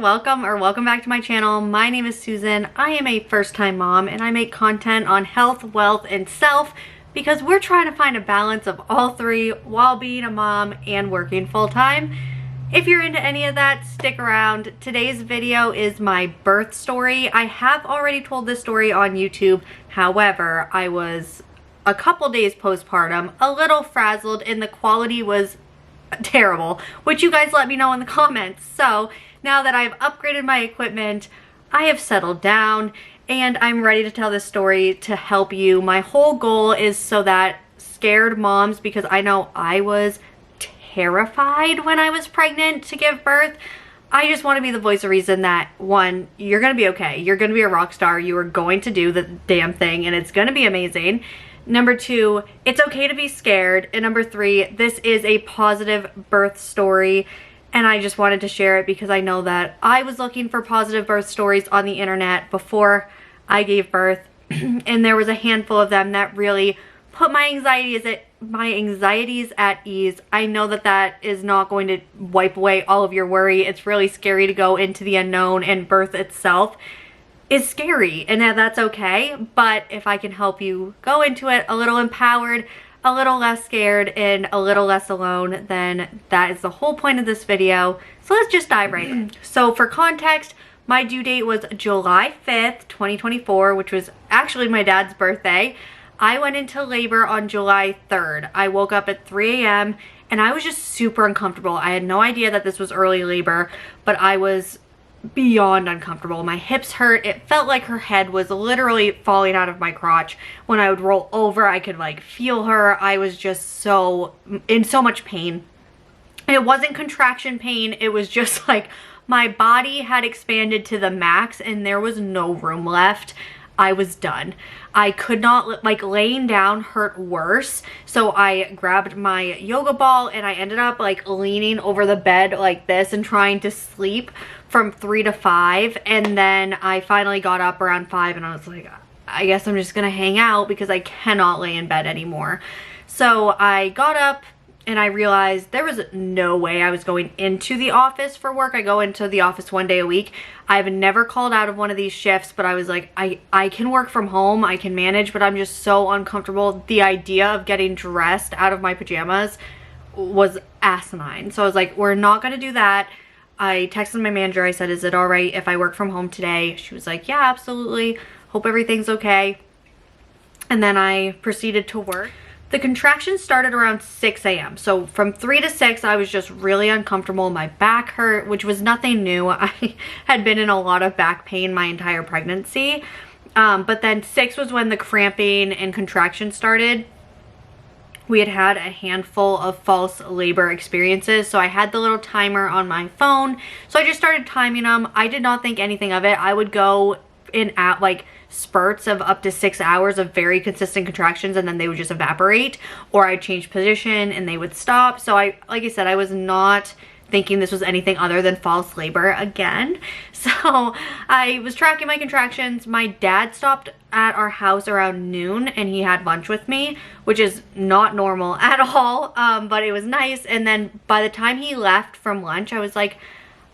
welcome back to my channel. My name is Susan. I am a first-time mom and I make content on health, wealth, and self because we're trying to find a balance of all three while being a mom and working full-time. If you're into any of that, stick around. Today's video is my birth story. I have already told this story on YouTube. However, I was a couple days postpartum, a little frazzled, and the quality was terrible, which you guys let me know in the comments. So now that I've upgraded my equipment, I have settled down and I'm ready to tell this story to help you. My whole goal is so that scared moms, because I know I was terrified when I was pregnant to give birth, I just want to be the voice of reason that, one, you're gonna be okay, you're gonna be a rock star, you are going to do the damn thing and it's gonna be amazing. Number two, it's okay to be scared. And number three, this is a positive birth story. And I just wanted to share it because I know that I was looking for positive birth stories on the internet before I gave birth. And there was a handful of them that really put my anxieties at ease. I know that that is not going to wipe away all of your worry. It's really scary to go into the unknown, and birth itself is scary, and that's okay. But if I can help you go into it a little empowered, a little less scared, and a little less alone, then that is the whole point of this video. So let's just dive right in. So for context, my due date was July 5th, 2024, which was actually my dad's birthday. I went into labor on July 3rd. I woke up at 3 a.m. and I was just super uncomfortable. I had no idea that this was early labor, but I was beyond uncomfortable. My hips hurt. It felt like her head was literally falling out of my crotch. When I would roll over, I could like feel her. I was just in so much pain. And it wasn't contraction pain. It was just like my body had expanded to the max and there was no room left. I was done. I could not, like, laying down hurt worse. So I grabbed my yoga ball and I ended up like leaning over the bed like this and trying to sleep from 3 to 5. And then I finally got up around 5 and I was like, I guess I'm just gonna hang out because I cannot lay in bed anymore. So I got up and I realized there was no way I was going into the office for work. I go into the office 1 day a week. I've never called out of one of these shifts, but I was like, I can work from home, I can manage, but I'm just so uncomfortable. The idea of getting dressed out of my pajamas was asinine. So I was like, we're not gonna do that. I texted my manager. I said, is it all right if I work from home today? She was like, yeah, absolutely. Hope everything's okay. And then I proceeded to work. The contractions started around 6 a.m. So from 3 to 6, I was just really uncomfortable. My back hurt, which was nothing new. I had been in a lot of back pain my entire pregnancy. But then 6 was when the cramping and contractions started. We had a handful of false labor experiences. So I had the little timer on my phone. So I just started timing them. I did not think anything of it. I would go in at like spurts of up to 6 hours of very consistent contractions and then they would just evaporate, or I'd change position and they would stop. So like I said, I was not thinking this was anything other than false labor again. So I was tracking my contractions. My dad stopped at our house around noon and he had lunch with me, which is not normal at all, but it was nice. And then by the time he left from lunch, I was like,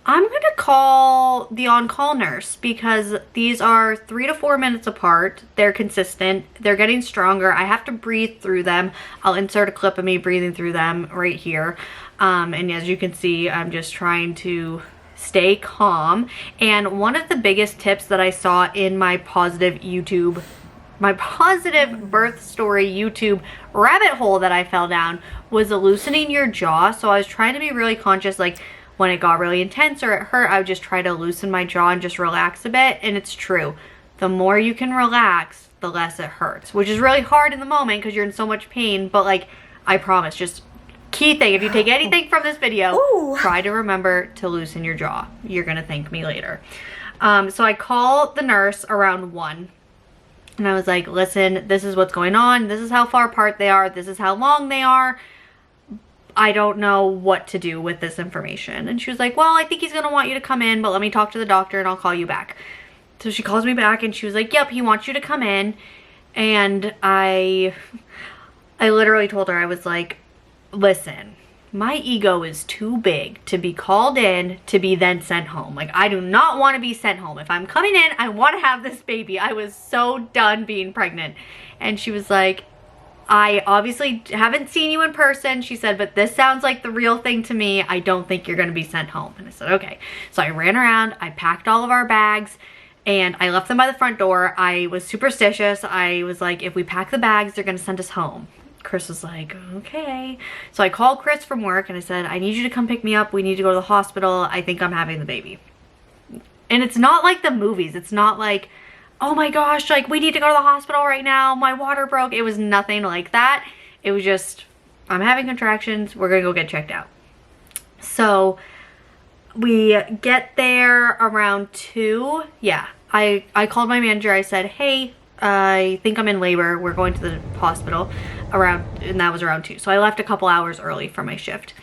I'm gonna call the on-call nurse because these are 3 to 4 minutes apart. They're consistent. They're getting stronger. I have to breathe through them. I'll insert a clip of me breathing through them right here. And as you can see, I'm just trying to stay calm. And one of the biggest tips that I saw in my positive birth story YouTube rabbit hole that I fell down was loosening your jaw. So I was trying to be really conscious, like, when it got really intense or it hurt, I would just try to loosen my jaw and just relax a bit. And it's true. The more you can relax, the less it hurts, which is really hard in the moment because you're in so much pain. But like, I promise, just key thing, if you take anything from this video, try to remember to loosen your jaw. You're gonna thank me later. So I called the nurse around 1 and I was like, listen, this is what's going on. This is how far apart they are. This is how long they are. I don't know what to do with this information. And she was like, well, I think he's gonna want you to come in, but let me talk to the doctor and I'll call you back. So she calls me back and she was like, yep, he wants you to come in. And I literally told her, I was like, listen, my ego is too big to be called in to be then sent home. Like, I do not want to be sent home. If I'm coming in, I want to have this baby. I was so done being pregnant. And she was like, I obviously haven't seen you in person, she said, but this sounds like the real thing to me. I don't think you're going to be sent home. And I said, okay. So I ran around, I packed all of our bags, and I left them by the front door. I was superstitious. I was like, if we pack the bags, they're going to send us home. Chris was like, okay. So I called Chris from work and I said, I need you to come pick me up. We need to go to the hospital. I think I'm having the baby. And it's not like the movies. It's not like, oh my gosh, like we need to go to the hospital right now. My water broke. It was nothing like that. It was just, I'm having contractions. We're going to go get checked out. So we get there around 2. Yeah, I called my manager. I said, hey, I think I'm in labor. We're going to the hospital and that was around 2. So I left a couple hours early for my shift.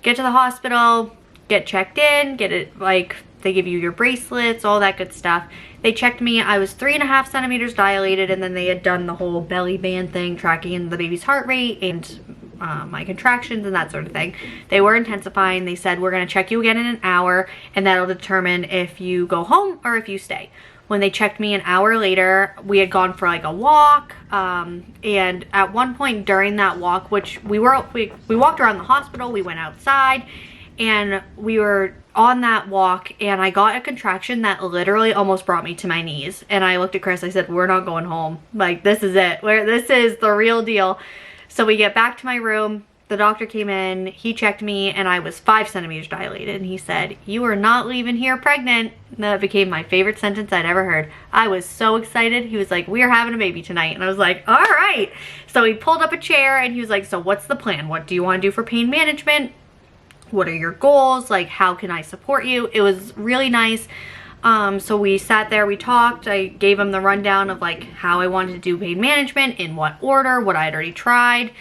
Get to the hospital, get checked in, get it, like, they give you your bracelets, all that good stuff. They checked me. I was 3.5 centimeters dilated, and then they had done the whole belly band thing, tracking the baby's heart rate and my contractions and that sort of thing. They were intensifying. They said, we're going to check you again in an hour, and that'll determine if you go home or if you stay. When they checked me an hour later, we had gone for like a walk, and at one point during that walk, which we walked around the hospital, we went outside, and we were on that walk, and I got a contraction that literally almost brought me to my knees. And I looked at Chris, I said, we're not going home. Like, this is it. This is the real deal. So we get back to my room. The doctor came in, he checked me, and I was 5 centimeters dilated. And he said, you are not leaving here pregnant. And that became my favorite sentence I'd ever heard. I was so excited. He was like, we are having a baby tonight. And I was like, all right. So he pulled up a chair and he was like, so what's the plan? What do you want to do for pain management? What are your goals? Like, how can I support you? It was really nice. So we sat there, we talked. I gave him the rundown of like how I wanted to do pain management, in what order, what I had already tried.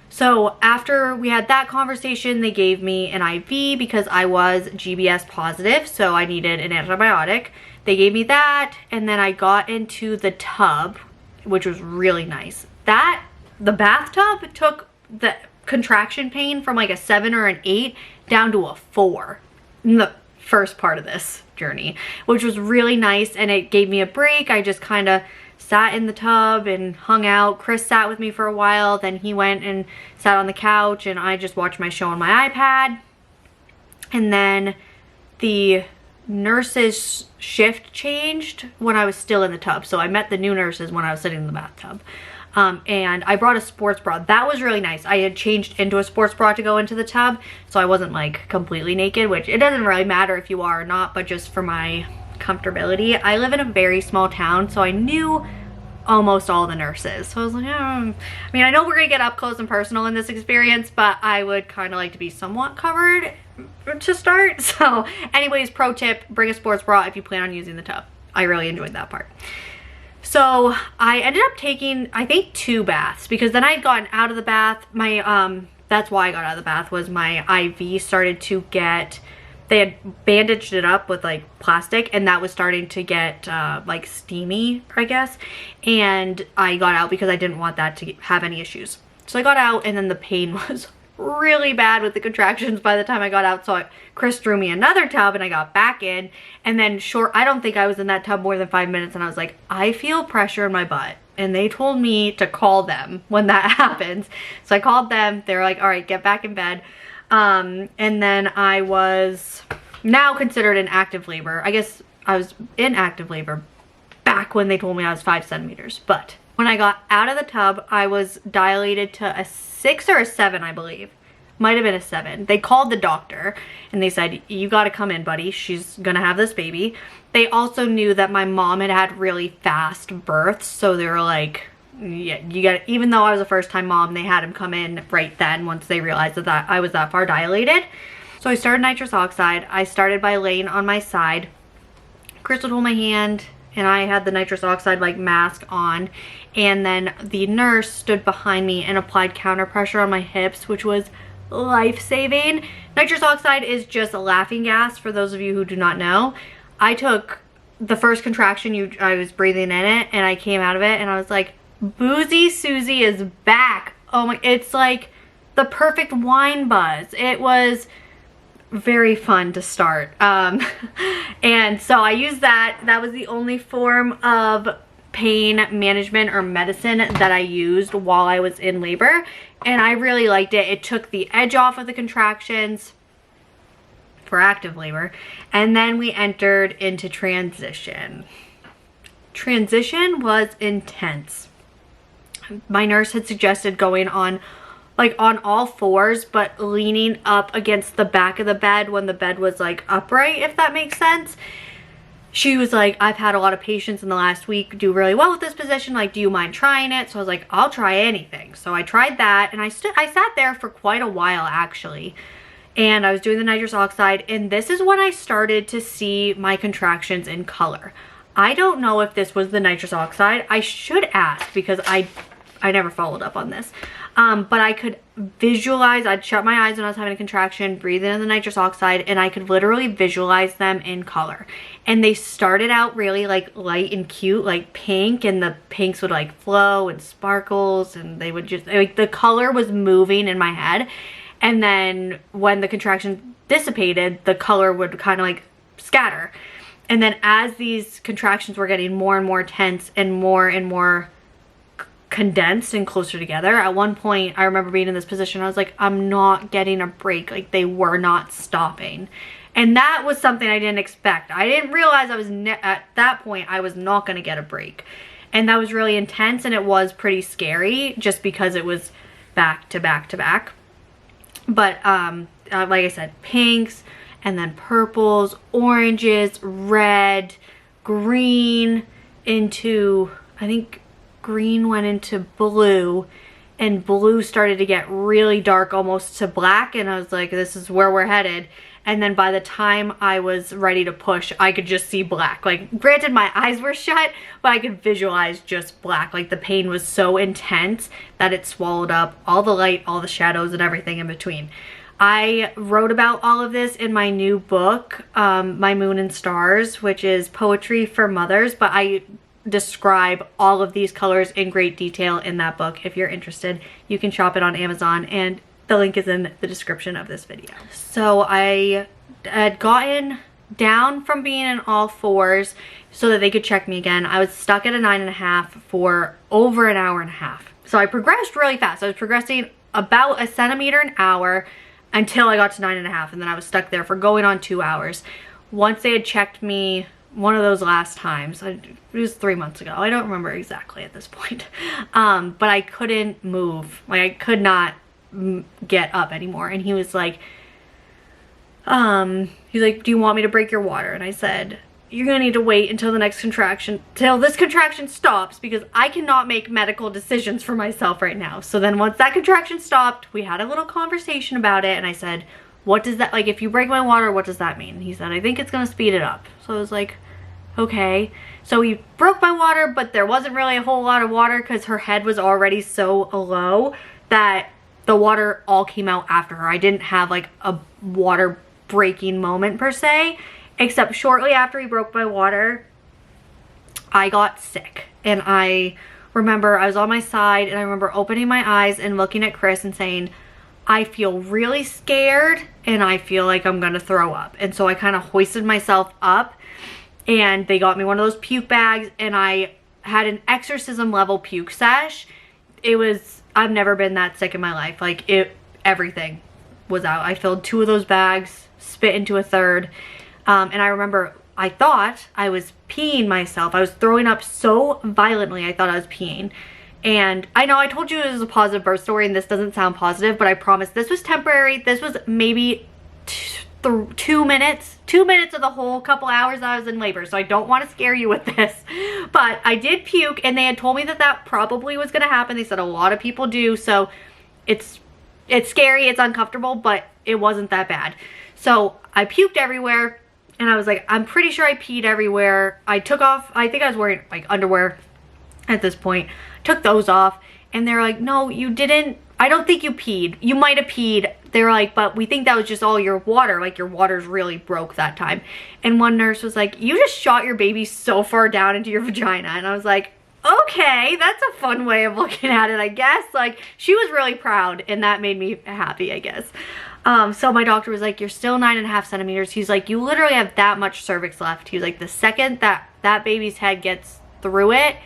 So after we had that conversation, they gave me an IV because I was GBS positive, so I needed an antibiotic. They gave me that, and then I got into the tub, which was really nice. The bathtub took the contraction pain from like a 7 or an 8 down to a 4 in the first part of this journey, which was really nice, and it gave me a break. I just kind of sat in the tub and hung out. Chris sat with me for a while, then he went and sat on the couch, and I just watched my show on my iPad. And then the nurse's shift changed when I was still in the tub, so I met the new nurses when I was sitting in the bathtub. And I brought a sports bra. That was really nice. I had changed into a sports bra to go into the tub, so I wasn't like completely naked, which it doesn't really matter if you are or not, but just for my comfortability. I live in a very small town, so I knew almost all the nurses. So I was like, I mean, I know we're gonna get up close and personal in this experience, but I would kind of like to be somewhat covered to start. So anyways, pro tip, bring a sports bra if you plan on using the tub. I really enjoyed that part. So I ended up taking, I think, 2 baths, because then I had gotten out of the bath. That's why I got out of the bath, was my IV started to get, they had bandaged it up with like plastic, and that was starting to get like steamy, I guess. And I got out because I didn't want that to have any issues. So I got out, and then the pain was really bad with the contractions by the time I got out. So Chris drew me another tub, and I got back in, and then I don't think I was in that tub more than 5 minutes, and I was like, I feel pressure in my butt. And they told me to call them when that happens. So I called them. They were like, all right, get back in bed. And then I was now considered in active labor. I guess I was in active labor back when they told me I was 5 centimeters. But when I got out of the tub, I was dilated to a 6 or a 7, I believe. Might have been a 7. They called the doctor and they said, you got to come in, buddy. She's going to have this baby. They also knew that my mom had really fast births. So they were like, yeah, you got, even though I was a first-time mom, they had him come in right then once they realized that I was that far dilated. So I started nitrous oxide. I started by laying on my side. Chris would hold my hand, and I had the nitrous oxide like mask on, and then the nurse stood behind me and applied counter pressure on my hips, which was life-saving. Nitrous oxide is just a laughing gas, for those of you who do not know. I took the first contraction, I was breathing in it, and I came out of it, and I was like, Boozy Susie is back. Oh my, it's like the perfect wine buzz. It was very fun to start. And so I used that. That was the only form of pain management or medicine that I used while I was in labor, and I really liked it. It took the edge off of the contractions for active labor, and then we entered into transition. Transition was intense. My nurse had suggested going on like on all fours, but leaning up against the back of the bed when the bed was like upright, if that makes sense. She was like, I've had a lot of patients in the last week do really well with this position. Like, do you mind trying it? So I was like, I'll try anything. So I tried that, and I sat there for quite a while actually. And I was doing the nitrous oxide, and this is when I started to see my contractions in color. I don't know if this was the nitrous oxide. I should ask because I never followed up on this. But I could visualize, I'd shut my eyes when I was having a contraction, breathe in the nitrous oxide, and I could literally visualize them in color. And they started out really like light and cute, like pink, and the pinks would like flow and sparkles, and they would just, like, the color was moving in my head. And then when the contraction dissipated, the color would kind of like scatter. And then as these contractions were getting more and more tense and more condensed and closer together, at one point I remember being in this position, I was like, I'm not getting a break. Like, they were not stopping. And that was something I didn't expect. I didn't realize I was at that point I was not going to get a break. And that was really intense, and it was pretty scary just because it was back to back to back. But like I said, pinks, and then purples, oranges, red, green into, I think green went into blue, and blue started to get really dark, almost to black, and I was like, this is where we're headed. And then by the time I was ready to push, I could just see black. Like, granted, my eyes were shut, but I could visualize just black. Like, the pain was so intense that it swallowed up all the light, all the shadows, and everything in between. I wrote about all of this in my new book, My Moon and Stars, which is poetry for mothers, but I describe all of these colors in great detail in that book. If you're interested, you can shop it on Amazon, and the link is in the description of this video. So I had gotten down from being in all fours so that they could check me again. I was stuck at a 9.5 for over an hour and a half. So I progressed really fast. I was progressing about a centimeter an hour until I got to 9.5, and then I was stuck there for going on 2 hours. Once they had checked me one of those last times, it was 3 months ago. I don't remember exactly at this point. But I couldn't move. Like, I could not get up anymore. And he was like, do you want me to break your water? And I said, you're gonna need to wait until the next contraction, till this contraction stops, because I cannot make medical decisions for myself right now. So then once that contraction stopped, we had a little conversation about it, and I said, what does that, like, if you break my water, what does that mean? And he said, I think it's gonna speed it up. So I was like, okay. So he broke my water, but there wasn't really a whole lot of water because her head was already so low that the water all came out after her. I didn't have like a water breaking moment per se, except shortly after he broke my water, I got sick. And I remember I was on my side, and I remember opening my eyes and looking at Chris and saying, I feel really scared and I feel like I'm gonna throw up. And so I kind of hoisted myself up, and they got me one of those puke bags, and I had an exorcism level puke sesh. It was, I've never been that sick in my life. Like, everything was out. I filled 2 of those bags, spit into a third. And I remember I thought I was peeing myself. I was throwing up so violently I thought I was peeing. And I know I told you it was a positive birth story, and this doesn't sound positive, but I promise this was temporary. This was maybe 2 minutes of the whole couple hours I was in labor, so I don't want to scare you with this. But I did puke, and they had told me that that probably was going to happen. They said a lot of people do, so it's scary, it's uncomfortable, but it wasn't that bad. So I puked everywhere, and I was like, I'm pretty sure I peed everywhere. I took off, I think I was wearing like underwear at this point, took those off, and they're like, no, you didn't, I don't think you peed. You might have peed. They were like, but we think that was just all your water. Like, your water's really broke that time. And one nurse was like, you just shot your baby so far down into your vagina. And I was like, okay, that's a fun way of looking at it, I guess. Like, she was really proud, and that made me happy, I guess. So my doctor was like, you're still 9.5 centimeters. He's like, you literally have that much cervix left. He was like, the second that baby's head gets through it,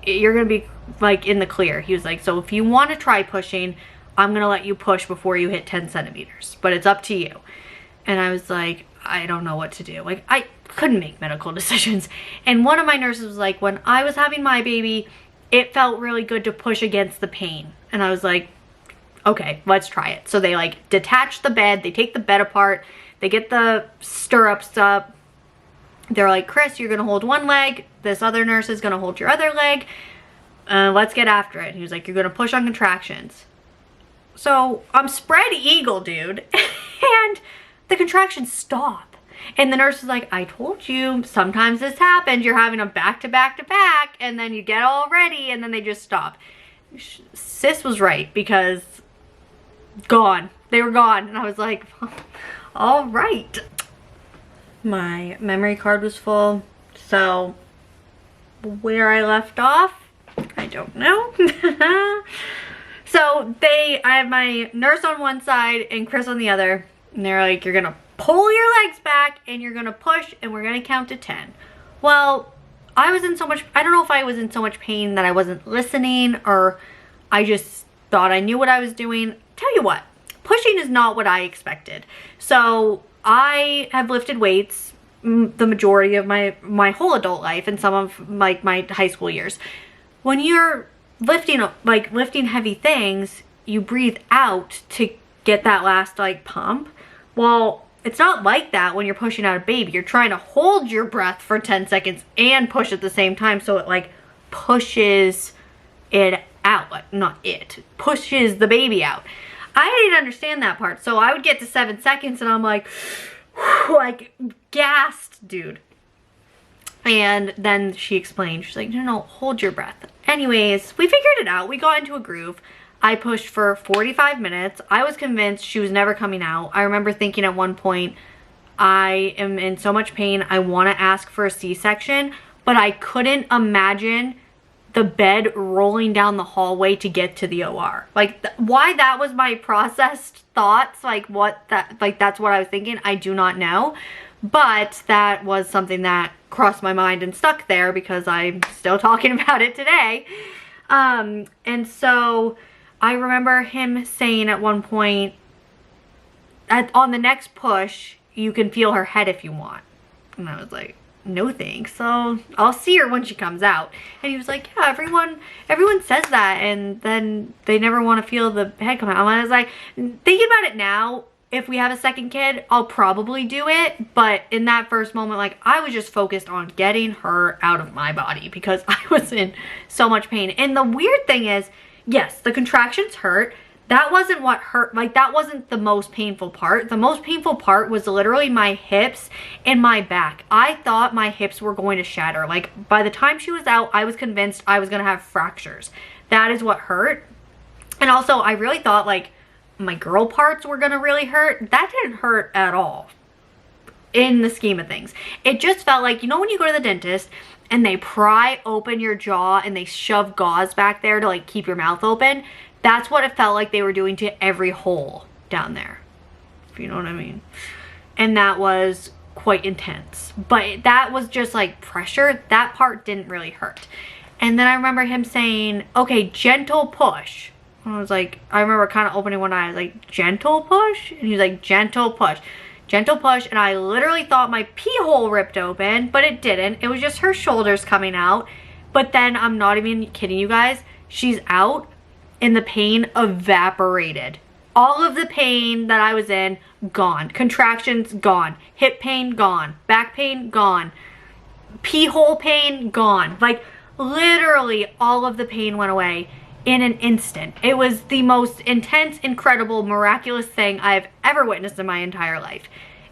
you're gonna be like in the clear. He was like, so if you want to try pushing, I'm gonna let you push before you hit 10 centimeters, but it's up to you. And I was like, I don't know what to do. Like, I couldn't make medical decisions. And one of my nurses was like, when I was having my baby, it felt really good to push against the pain. And I was like, okay, let's try it. So they like detach the bed, they take the bed apart, they get the stirrups up. They're like, Chris, you're gonna hold one leg, this other nurse is gonna hold your other leg. Let's get after it. And he was like, you're gonna push on contractions. So I'm spread eagle, dude. And the contractions stop. And the nurse is like, I told you, sometimes this happens. You're having them back to back to back, and then you get all ready, and then they just stop. Sis was right, because gone. They were gone. And I was like, all right. My memory card was full, so where I left off, I don't know. So I have my nurse on one side and Chris on the other, and they're like, you're gonna pull your legs back and you're gonna push and we're gonna count to 10. Well, I don't know if I was in so much pain that I wasn't listening, or I just thought I knew what I was doing. Tell you what, pushing is not what I expected. So I have lifted weights the majority of my whole adult life and some of like my high school years. When you're lifting heavy things, you breathe out to get that last like pump. Well, it's not like that when you're pushing out a baby. You're trying to hold your breath for 10 seconds and push at the same time, so it like pushes it out. Like, not it, pushes the baby out. I didn't understand that part, so I would get to 7 seconds and I'm like, like gassed, dude. And then she explained, she's like, no, hold your breath. Anyways, we figured it out. We got into a groove. I pushed for 45 minutes. I was convinced she was never coming out. I remember thinking at one point, I am in so much pain, I want to ask for a C-section, but I couldn't imagine the bed rolling down the hallway to get to the OR. Like, why that was my processed thoughts, like that's what I was thinking, I do not know. But that was something that crossed my mind and stuck there because I'm still talking about it today. And so I remember him saying at one point, on the next push, you can feel her head if you want. And I was like, no thanks, so I'll see her when she comes out. And he was like, yeah, everyone says that, and then they never want to feel the head come out. And I was like, thinking about it now, if we have a second kid, I'll probably do it. But in that first moment, like, I was just focused on getting her out of my body because I was in so much pain. And the weird thing is, yes, the contractions hurt. That wasn't what hurt. Like, that wasn't the most painful part. The most painful part was literally my hips and my back. I thought my hips were going to shatter. Like, by the time she was out, I was convinced I was going to have fractures. That is what hurt. And also, I really thought, like, my girl parts were going to really hurt. That didn't hurt at all in the scheme of things. It just felt like, you know when you go to the dentist and they pry open your jaw and they shove gauze back there to, like, keep your mouth open? That's what it felt like they were doing to every hole down there, if you know what I mean. And that was quite intense. But that was just like pressure. That part didn't really hurt. And then I remember him saying, okay, gentle push. And I was like, I remember kind of opening one eye. I was like, gentle push? And he was like, gentle push. Gentle push. And I literally thought my pee hole ripped open, but it didn't. It was just her shoulders coming out. But then, I'm not even kidding you guys, she's out. And the pain evaporated. All of the pain that I was in, gone. Contractions, gone. Hip pain, gone. Back pain, gone. Pee hole pain, gone. Like, literally all of the pain went away in an instant. It was the most intense, incredible, miraculous thing I've ever witnessed in my entire life.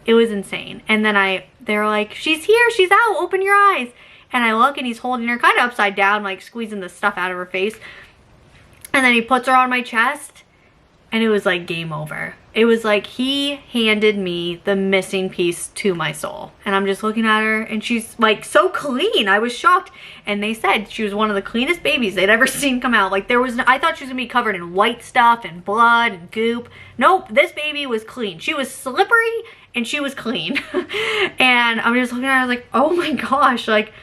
It was insane. And then they're like, she's here, she's out, open your eyes. And I look and he's holding her kind of upside down, like squeezing the stuff out of her face. And then he puts her on my chest and it was like game over. It was like he handed me the missing piece to my soul. And I'm just looking at her and she's like so clean. I was shocked. And they said she was one of the cleanest babies they'd ever seen come out. Like I thought she was gonna be covered in white stuff and blood and goop. Nope, this baby was clean. She was slippery and she was clean. And I'm just looking at her, I was like, oh my gosh, like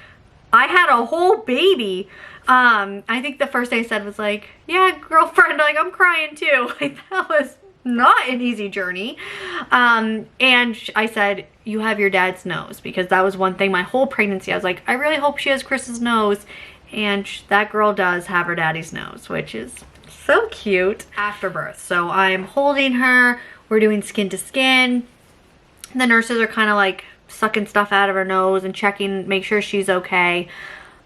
I had a whole baby. I think the first thing I said was like, yeah, girlfriend, like I'm crying too. Like that was not an easy journey. And I said, you have your dad's nose, because that was one thing my whole pregnancy. I was like, I really hope she has Chris's nose. And that girl does have her daddy's nose, which is so cute. After birth, so I'm holding her, we're doing skin to skin. The nurses are kind of like sucking stuff out of her nose and checking, make sure she's okay.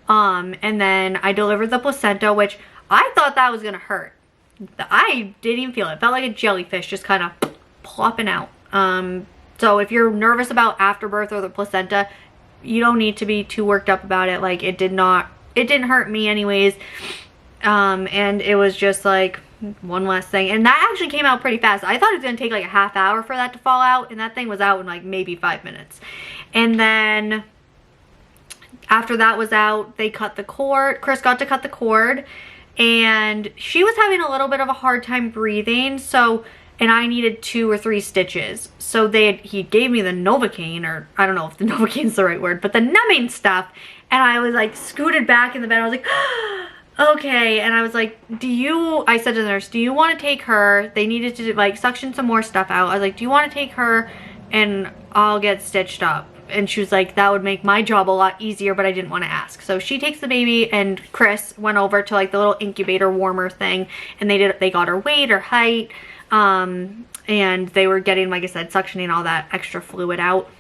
And then I delivered the placenta, which I thought that was gonna hurt. I didn't even feel it. It felt like a jellyfish just kind of plopping out. So if you're nervous about afterbirth or the placenta, you don't need to be too worked up about it. Like it didn't hurt me anyways. And it was just like one last thing. And that actually came out pretty fast. I thought it was gonna take like a half hour for that to fall out, and that thing was out in like maybe 5 minutes. And then after that was out, they cut the cord. Chris got to cut the cord, and she was having a little bit of a hard time breathing, so, and I needed 2 or 3 stitches. So he gave me the Novocaine, or I don't know if the Novocaine is the right word, but the numbing stuff. And I was like scooted back in the bed. I was like, okay. And I was like, I said to the nurse, do you want to take her? They needed to like suction some more stuff out. I was like, do you want to take her and I'll get stitched up? And she was like, that would make my job a lot easier, but I didn't want to ask. So she takes the baby, and Chris went over to like the little incubator warmer thing, and they got her weight, her height, and they were getting, like I said, suctioning all that extra fluid out.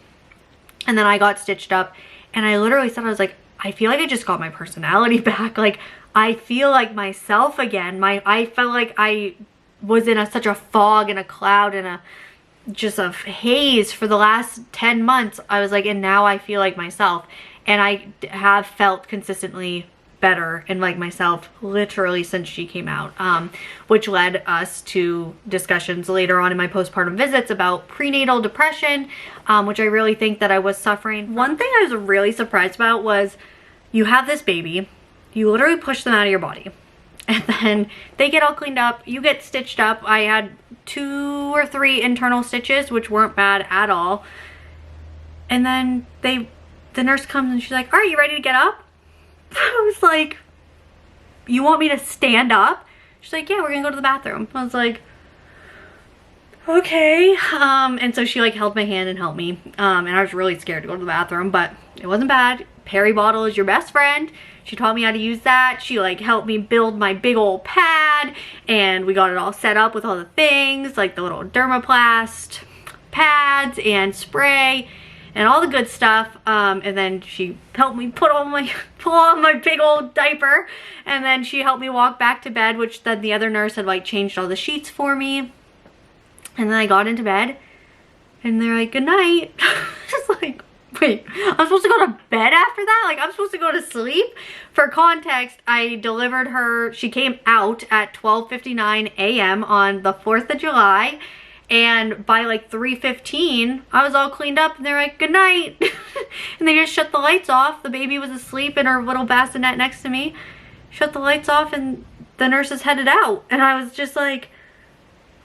And then I got stitched up, and I literally said, I was like, I feel like I just got my personality back. Like I feel like myself again. I felt like I was in such a fog and a cloud and just a haze for the last 10 months. I was like, and now I feel like myself. And I have felt consistently better and like myself literally since she came out, which led us to discussions later on in my postpartum visits about prenatal depression, which I really think that I was suffering from. One thing I was really surprised about was you have this baby, you literally push them out of your body, and then they get all cleaned up, you get stitched up. I had 2 or 3 internal stitches, which weren't bad at all. And then the nurse comes and she's like, are you ready to get up? I was like, you want me to stand up? She's like, yeah, we're gonna go to the bathroom. I was like, okay. And so she like held my hand and helped me. And I was really scared to go to the bathroom, but it wasn't bad. Peri bottle is your best friend. She taught me how to use that. She like helped me build my big old pad, and we got it all set up with all the things like the little dermaplast pads and spray and all the good stuff. And then she helped me pull on my big old diaper, and then she helped me walk back to bed, which then the other nurse had like changed all the sheets for me. And then I got into bed and they're like, good night. Just like, wait, I'm supposed to go to bed after that? Like I'm supposed to go to sleep? For context, I delivered her, she came out at 12:59 a.m. on the 4th of July. And by like 3:15, I was all cleaned up, and they're like, good night. And they just shut the lights off. The baby was asleep in her little bassinet next to me. Shut the lights off, and the nurses headed out. And I was just like,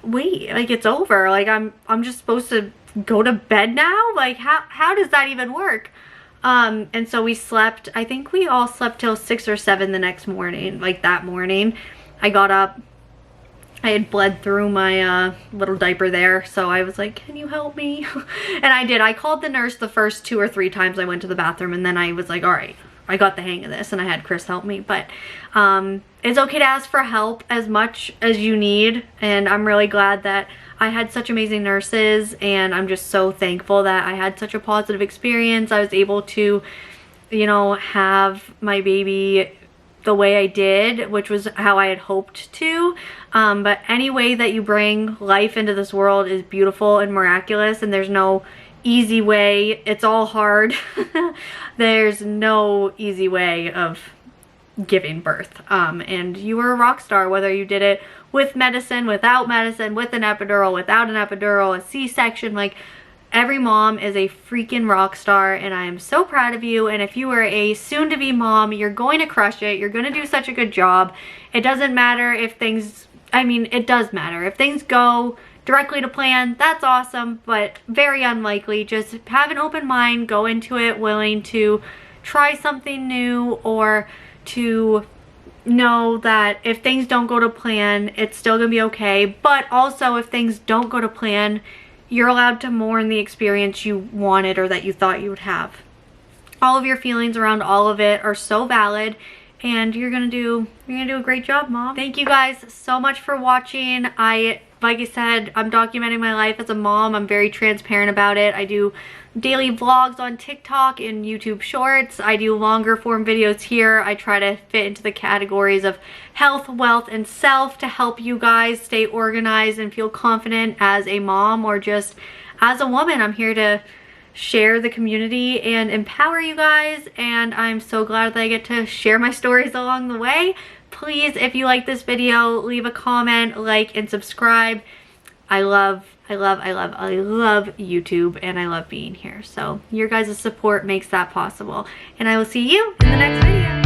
wait, like it's over. Like I'm just supposed to go to bed now? Like how does that even work? And so we slept, I think we all slept till 6 or 7 the next morning. Like that morning I got up, I had bled through my little diaper there, so I was like, can you help me? And I did. I called the nurse the first 2 or 3 times I went to the bathroom, and then I was like, all right, I got the hang of this, and I had Chris help me. But it's okay to ask for help as much as you need, and I'm really glad that I had such amazing nurses, and I'm just so thankful that I had such a positive experience. I was able to, you know, have my baby the way I did, which was how I had hoped to. But any way that you bring life into this world is beautiful and miraculous, and there's no easy way. It's all hard. There's no easy way of giving birth. And you were a rock star, whether you did it with medicine, without medicine, with an epidural, without an epidural, a C-section. Like, every mom is a freaking rock star, and I am so proud of you. And if you are a soon-to-be mom, you're going to crush it. You're going to do such a good job. It doesn't matter if things, I mean, it does matter. If things go directly to plan, that's awesome, but very unlikely. Just have an open mind, go into it willing to try something new, or to know that if things don't go to plan, it's still gonna be okay. But also, if things don't go to plan, you're allowed to mourn the experience you wanted or that you thought you would have. All of your feelings around all of it are so valid, and you're gonna do a great job, Mom. Thank you guys so much for watching. Like I said, I'm documenting my life as a mom. I'm very transparent about it. I do daily vlogs on TikTok and YouTube Shorts. I do longer form videos here. I try to fit into the categories of health, wealth, and self to help you guys stay organized and feel confident as a mom or just as a woman. I'm here to share the community and empower you guys, and I'm so glad that I get to share my stories along the way. Please, if you like this video, leave a comment, like, and subscribe. I love YouTube, and I love being here. So your guys' support makes that possible. And I will see you in the next video.